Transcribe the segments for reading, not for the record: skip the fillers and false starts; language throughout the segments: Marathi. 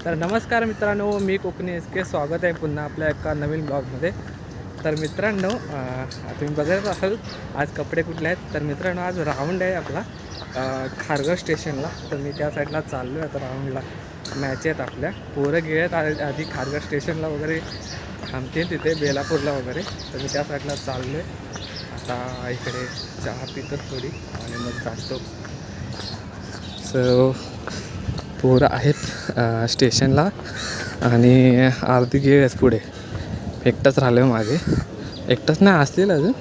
तर नमस्कार मित्रांनो, मी कोकणी एसके स्वागत आहे पुन्हा आपल्या एका नवीन ब्लॉगमध्ये. तर मित्रांनो, तुम्ही बघत असाल आज कपडे कुठले आहेत. तर मित्रांनो, आज राऊंड आहे आपला खारघर स्टेशनला. तर मी त्या साईडला चाललो आहे आता राऊंडला. मॅच आहेत आपल्या, पोरं गेलेत आधी खारघर स्टेशनला वगैरे थांबतील तिथे बेलापूरला वगैरे. तर मी त्या साईडला चाललो आहे आता. इकडे चहा पितो थोडी आणि मग जातो. सो पोरं आहेत स्टेशनला आणि अर्धी गेळ आहेत पुढे. एकटाच राहिलो आहे मागे, एकटाच नाही असलेलं अजून.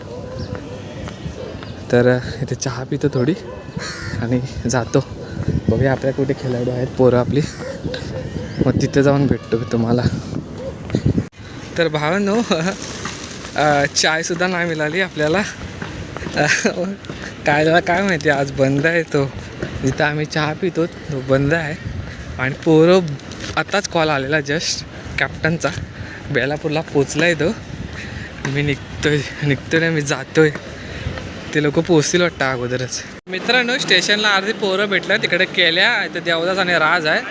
तर इथे चहा पितो थोडी आणि जातो. बघूया आपल्या कुठे खेळाडू आहेत पोरं आपली, मग तिथे जाऊन भेटतो मी तुम्हाला. तर भावांनो, चायसुद्धा नाही मिळाली आपल्याला. काय माहिती, आज बंद आहे तो जिथं आम्ही चहा पितो तो बंद आहे. आणि पोरं आत्ताच कॉल आलेला जस्ट कॅप्टनचा, बेलापूरला पोचला आहे तो. मी निघतोय नाही, मी जातोय. ते लोक पोचतील वाटतं अगोदरच. मित्रांनो, स्टेशनला अर्धी पोरं भेटलं तिकडे केल्या. इथं देवदास आणि राज आहे.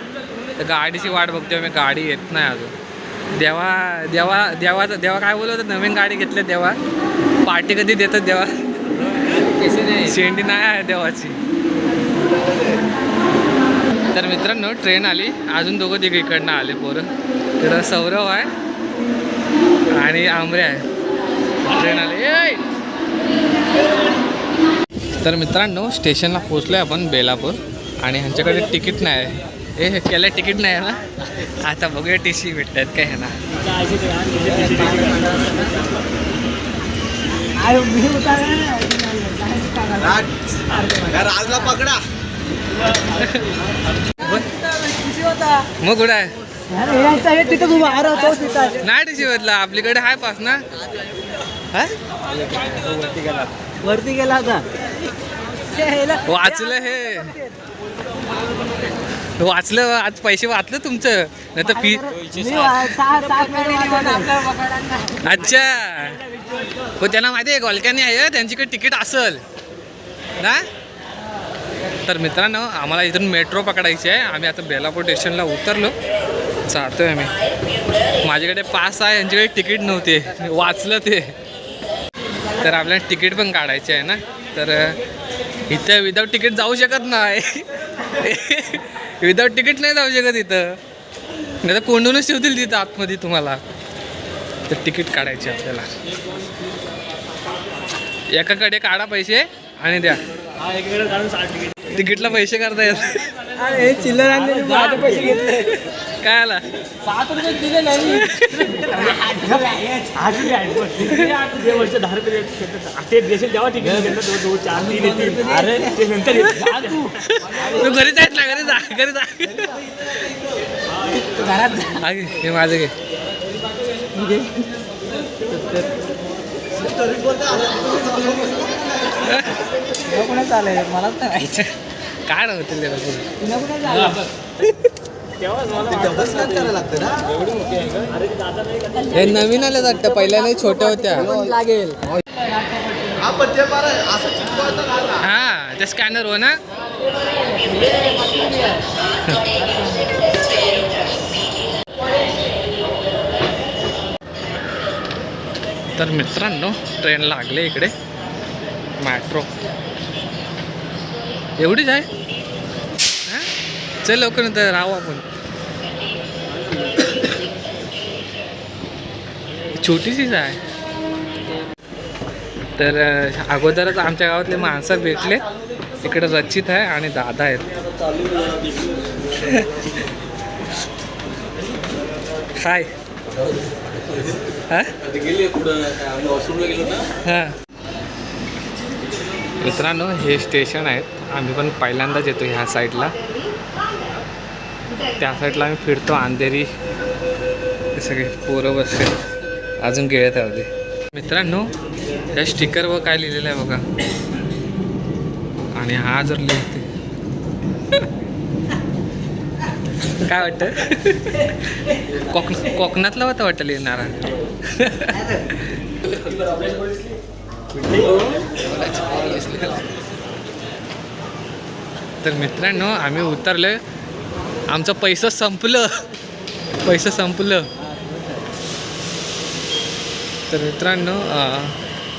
तर गाडीची वाट बघतोय मी, गाडी येत नाही अजून. देवा काय बोलत, नवीन गाडी घेतली देवा, पार्टी कधी देतात देवा? शेंडी नाही आहे देवाची. तर मित्रांनो, ट्रेन आली. अजून दोघं तिघं इकडनं आले पोरं. तर सौरव आहे आणि आमरे आहे. ट्रेन आली. तर मित्रांनो, स्टेशनला पोचलो आहे आपण बेलापूर. आणि ह्यांच्याकडे तिकीट नाही आहे. केलं तिकीट नाही आहे ना. आता बघूया टी.सी भेटत आहेत काय ह्यांना. राजला पकडा. मग कुठं आहे? नाही टी.सी बदला, आपल्याकडे हाय पास ना. वरती गेला होता. वाचलं हे, वाचलं. आज पैसे वाचलं तुमचं, नाही तर फी. अच्छा, हो त्यांना माहिती आहे गोलक्याने आहे, त्यांच्याकडे तिकीट असेल ना. तर मित्रांनो, आम्हाला इथून मेट्रो पकडायची आहे. आम्ही आता बेलापूर स्टेशनला उतरलो, जातोय आम्ही. माझ्याकडे पास आहे, यांच्याकडे तिकीट नव्हते, वाचलं ते. तर आपल्याला तिकीट पण काढायचे आहे ना. तर इथं विदाऊट तिकीट जाऊ शकत नाही. विदाऊट तिकीट नाही जाऊ शकत इथं, नाही तर कोंडूनच ठेवतील तिथं आतमध्ये तुम्हाला. तर तिकीट काढायचे आपल्याला. एकाकडे काढा पैसे आणि द्या. तिकीटला पैसे करता येत. चिल्लर आणले, माझे पैसे घेतले. काय आला? 7 रुपये दिले नाही. 10 वर्ष 10 रुपये ते देशील तेव्हा तिकीट 2, 4, 3. अरे ते नंतर तू घरी जायच ना, घरी जा, घरी जा. हे माझं घे. चालेल, मलाच नाही माहिती काय नव्हतं त्याला. हे नवीन आले वाटतं, पहिल्या नाही छोट्या होत्या. लागेल. हा, ते स्कॅनर हो ना. तर मित्रांनो, ट्रेन लागले इकडे मेट्रो. एवढीच आहे. चल लवकर, नंतर राहू आपण. छोटीशीच आहे. तर अगोदरच आमच्या गावातले माणसं भेटले. इकडे रचित आहे आणि दादा आहेत. हाय. हां मित्रांनो, हे स्टेशन आहेत. आम्ही पण पहिल्यांदाच येतो ह्या साईडला. त्या साईडला आम्ही फिरतो. अंधेरी हे सगळे पोरं बसले, अजून गेळत आहे. मित्रांनो, त्या स्टिकरवर काय लिहिलेलं आहे बघा. आणि हा जर लिहिते काय वाटतं, कोकणातला होता वाटतं लिहिणारा. तर मित्रांनो, आम्ही उतरले. आमचं पैसा संपलं. पैसे संपलं. तर मित्रांनो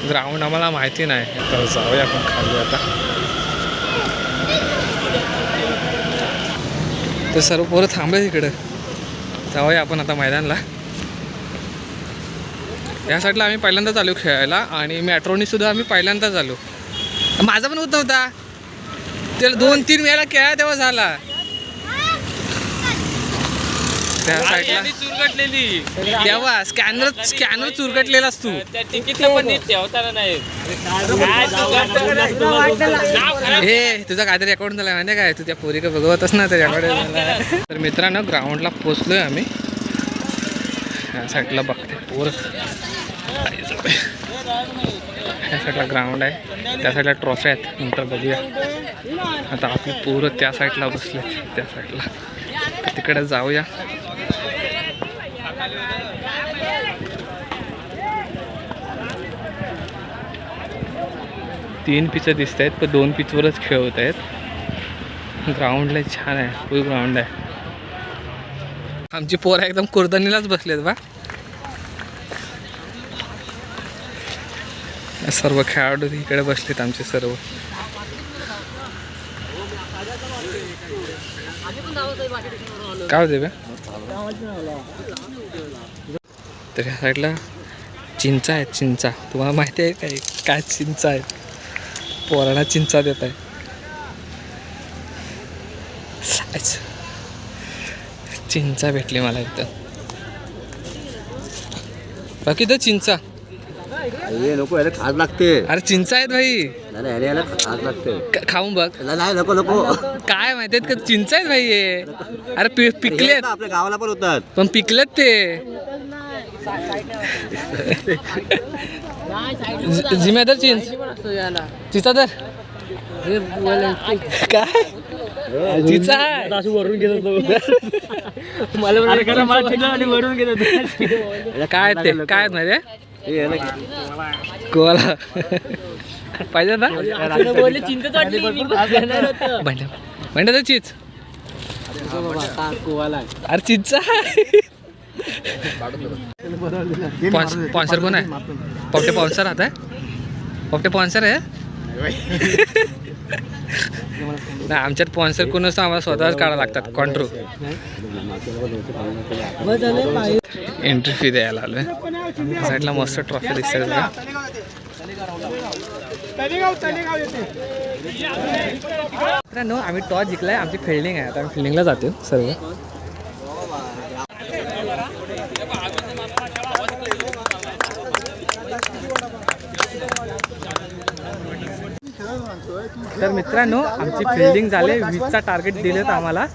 ग्राउंड आम्हाला माहिती नाही, तर जाऊया आपण खाली आता. तर सर्व पोरं थांबले तिकडं, जाऊया आपण आता मैदानला. या साईडला आम्ही पहिल्यांदाच आलो खेळायला आणि मॅट्रोनी सुद्धा आम्ही पहिल्यांदाच आलो. माझा पण होत नव्हता, त्याला 2-3 वेळा खेळा तेव्हा झाला. त्या साईडला चुरगटलेली तेव्हा स्कॅनर चुरगटलेलाच तू. त्या तिकीटला पण नीट ठेवताना नाही. हे तुझा काहीतरी अकाउंट झाला माहिती काय, तू त्या पोरी का बघवतच ना त्याच्याकडे. तर मित्रांनो ग्राउंडला पोचलोय आम्ही. ह्या साईडला बघते पोर, ह्या साईडला ग्राउंड आहे, त्या साईडला ट्रॉफी आहेत. नंतर बघूया. आता आपली पोरं त्या साईडला बसले, त्या साईडला तिकडे जाऊया. तीन पिच दिसत आहेत, पण 2 पिचवरच खेळ होत आहेत. ग्राउंडला छान आहे, फुल ग्राउंड आहे. आमची पोरं एकदम कुर्दनीलाच बसलेत बा. सर्व खेळाडू इकडे बसलेत आमचे सर्व. काय होते बा. तर ह्या साईडला चिंचा आहेत, चिंचा. तुम्हाला माहिती आहे काय काय चिंचा आहेत. पोरांना चिंचा देत आहे. चिंचा भेटली मला इथं. बाकी तर चिंचा नको याला खास लागते. अरे चिंचा आहेत भाई, याला खास लागते. खाऊन बघ. नाही नको नको. काय माहिती आहेत का चिंचा आहेत भाई हे. अरे पिकलेत, आपल्या गावाला पण होतात, पण पिकलेत ते. जिम्मेदार चिंच चिंचा तर काय चिंचा आहे. वरून घेत होतो मला वरून घेत होतो. काय ते काय माहिती कोला पाहिजे ना. म्हणतात चीज. अरे चिंचा स्पॉन्सर कोण आहे. पवटे स्पॉन्सर आता आहे. पवटे स्पॉन्सर आहे ना. आमच्यात स्पॉन्सर कोण असतं, आम्हाला स्वतःच काढावं लागतात कॉन्ट्रो. एंट्री फी द्यायला आलोय. साईडला मस्त ट्रॉफी दिसते बघा. मित्रांनो आम्ही टॉस जिंकलाय, आमची फिल्डिंग आहे. आता आम्ही फिल्डिंगला जातो सर्व. तर मित्रांनो आमची फिल्डिंग झाली. 20चा टार्गेट दिलेत आम्हाला.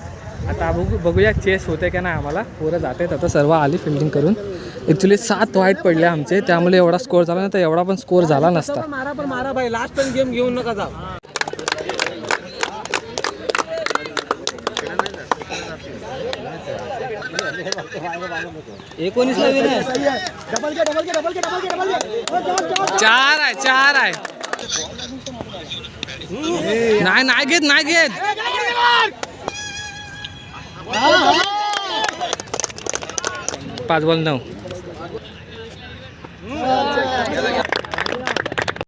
आता बघूया चेस होते का नाही. आम्हाला पोरं जातात आता सर्व आली फिल्डिंग करून. ॲक्च्युली 7 वाईट पडले आमचे, त्यामुळे एवढा स्कोअर झाला नाही तर एवढा पण स्कोअर झाला नसता. मारा भाई, लास्ट पण गेम घेऊन नका जाऊ. चार आहे. नाही घेत 5 बॉल 9.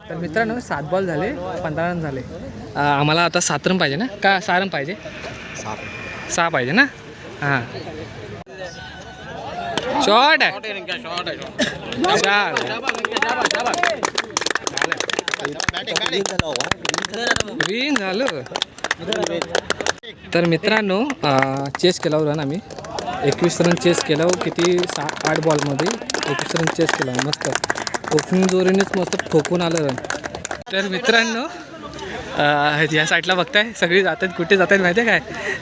तर मित्रांनो 7 बॉल झाले, 15 रन झाले. आम्हाला आता 7 रन पाहिजे ना, का 6 रन पाहिजे. 6 पाहिजे ना. हां शॉर्ट आहे. 4 ग्रीन झालं. तर मित्रांनो चेस केला रन आम्ही 21 रन चेस केलं. किती 8 बॉलमध्ये 21 रन चेस केला. मस्त ओपनिंग जोरीनेच मस्त ठोकून आलं रन. तर मित्रांनो या साईडला बघताय सगळी जातात. कुठे जातात माहिती आहे काय.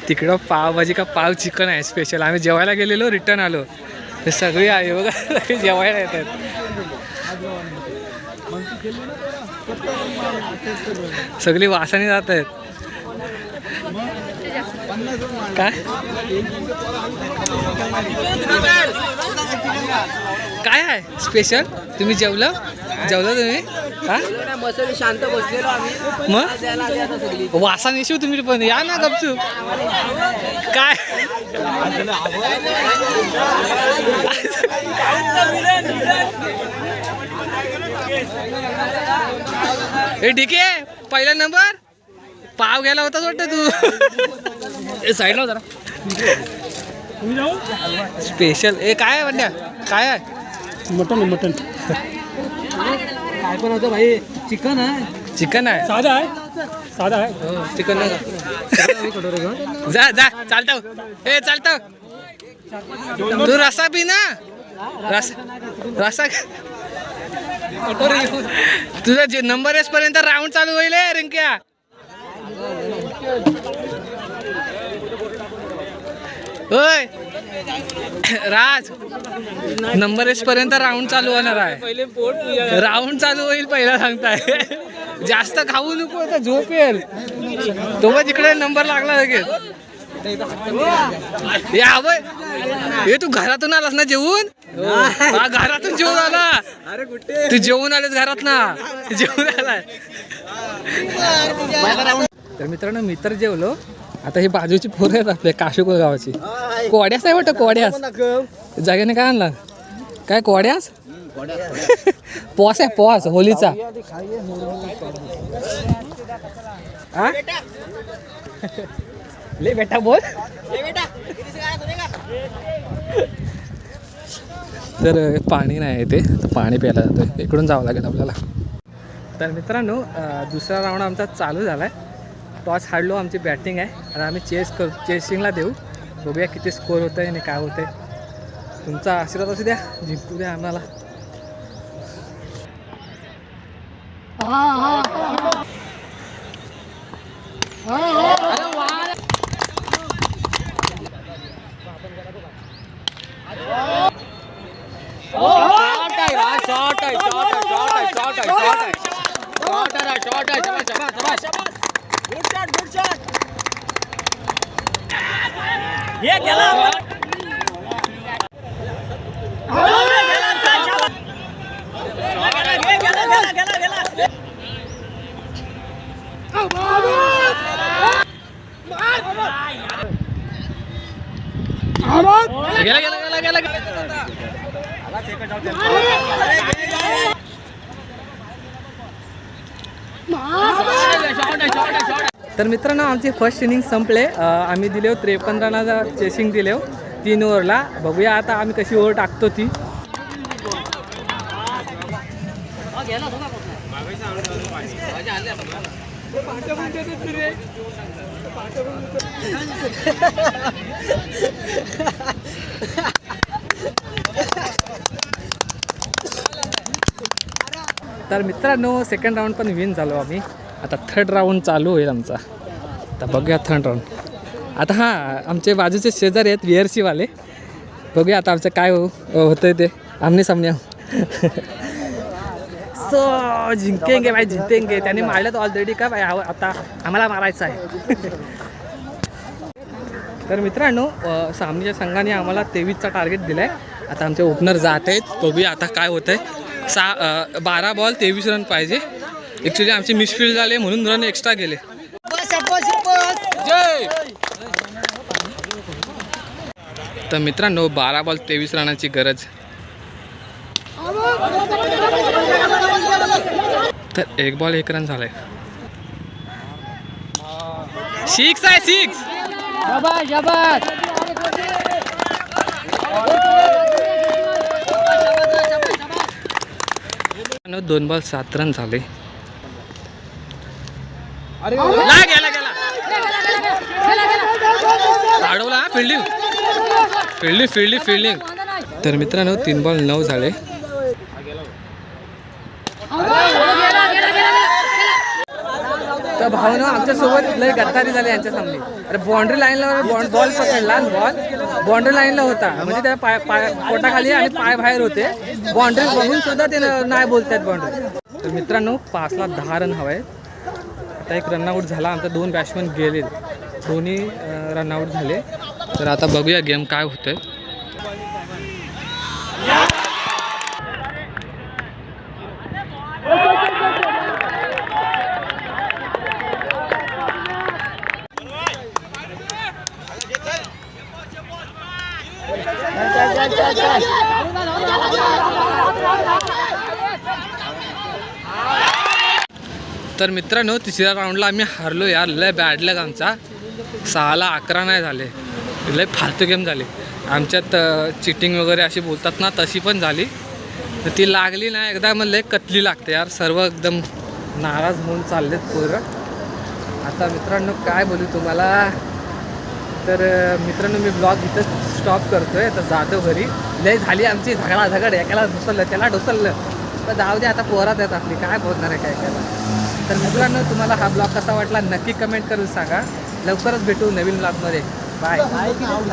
तिकडं पावभाजी का पाव चिकन आहे स्पेशल. आम्ही जेवायला गेलेलो, रिटर्न आलो. हे सगळी आहे बघा, सगळी जेवायला येतात. सगळी वासाने जात आहेत. काय काय आहे स्पेशल. तुम्ही जेवलं जेवलं तुम्ही हा मस्त शांत बसलेलो आम्ही. मग द्यायला आली आता सगळी. वासा नेशिव तुम्ही पण या ना गपचूप काय ए ठीक आहे पहिला नंबर पाव घ्यायला होताच वाटतं तू साईडला जरा स्पेशल ए काय आहे वाटण्या काय आहे मटन काय पण होतं भाई, चिकन आहे. चिकन आहे साधा आहे चिकन जा जा चालतं ए चालतं तू रसा पी ना रसा तुझा जे नंबर एस पर्यंत राऊंड चालू होईल रिंक्या होय राज नंबर एस पर्यंत राऊंड चालू होणार आहे राऊंड चालू होईल पहिला सांगताय जास्त खाऊ नको आता झोप येईल तो मग तिकडे नंबर लागला लगेच हे तू घरातून आलास ना जेवून घरातून जेवून आला अरे कुठे तू जेवून आलेस घरात ना जेवून आलाय तर मित्रांनो मी तर जेवलो आता ही बाजूची पोरं आहेत आपल्या काशुकोळ गावाची कोड्यास आहे वाटतं कोड्यास जागेने काय आणला काय कोड्यास पॉस आहे पॉस होलीचा ले बेटा बोल तर पाणी नाही आहे ते तर पाणी प्यायला जातोय इकडून जावं लागेल आपल्याला तर मित्रांनो दुसरा राऊंड आमचा चालू झाला आहे टॉस हाडलो आमची बॅटिंग आहे आणि आम्ही चेसिंगला देऊ बघूया किती स्कोअर होतं आहे आणि काय होतं आहे तुमचा आशीर्वाद असू द्या जिंकू द्या आम्हाला हे गेला तर मित्रांनो आमची फर्स्ट इनिंग संपले आम्ही दिले 53 रनाचा चेसिंग दिले 3 ओव्हरला बघूया आता आम्ही कशी ओव्हर टाकतो ती तर मित्रांनो सेकंड राऊंड पण विन झालो आम्ही आता थर्ड राऊंड चालू होईल आमचा तर बघूया थर्ड राऊंड आता हां आमचे बाजूचे शेजारी आहेत VRC वाले बघूया आता आमचं काय होतं आहे ते आमने सामने सो जिंकेंगे भाई जिंकेंगे त्यांनी मारलं तर ऑलरेडी का भाई आता आम्हाला मारायचं आहे तर मित्रांनो सामनेच्या संघाने आम्हाला 23चा टार्गेट दिला आहे आता आमचे ओपनर जात आहेत बघूया आता काय होतं आहे 12 बॉल 23 रन पाहिजे ॲक्च्युली आमचे मिसफील्ड झाले म्हणून रन एक्स्ट्रा गेले जय तर मित्रांनो 12 बॉल 23 रनाची गरज तर 1 बॉल 1 रन झालाय 6 आहे 6 2 बॉल 7 रन झाले अडवला फिल्डिंग तर मित्रांनो 3 बॉल 9 झाले तर भावना आमच्यासोबत लय गद्दारी झाली यांच्या सामने अरे बाउंड्री लाईनला बॉल पकडला बाउंड्री लाईनला होता म्हणजे त्या पाय पोटाखाली आणि पाय बाहेर होते बाउंड्री बघून सुद्धा ते नाही बोलतात बाउंड्री तर मित्रांनो 5ला 10 रन हवे आता एक रनआउट झाला आमचा 2 बॅट्समन गेले दोन्ही रनआउट झाले तर आता बघूया गेम काय होतंय तर मित्रांनो तिसऱ्या राऊंडला आम्ही हारलो यार. लय बॅड लक आमचा. 6-11 नाही झाले. लय फालतू गेम झाले आमच्यात. चिटिंग वगैरे अशी बोलतात ना तशी पण झाली. तर ती लागली ना एकदा मग लय कतली लागते यार. सर्व एकदम नाराज होऊन चाललेत पोरं. आता मित्रांनो काय बोलू तुम्हाला. तर मित्रांनो मी ब्लॉग इथं स्टॉप करतोय. तर जातो घरी. लय झाली आमची झगडाझगड. एकाला ढोसललं त्याला ढोसललं. तर जाऊ दे आता पोरात आहेत आपली. काय बोलणार आहे काय त्याला. तर मित्रांनो तुम्हाला हा ब्लॉग कसा वाटला नक्की कमेंट करून सांगा. लवकरच भेटू नवीन ब्लॉगमध्ये. बाय.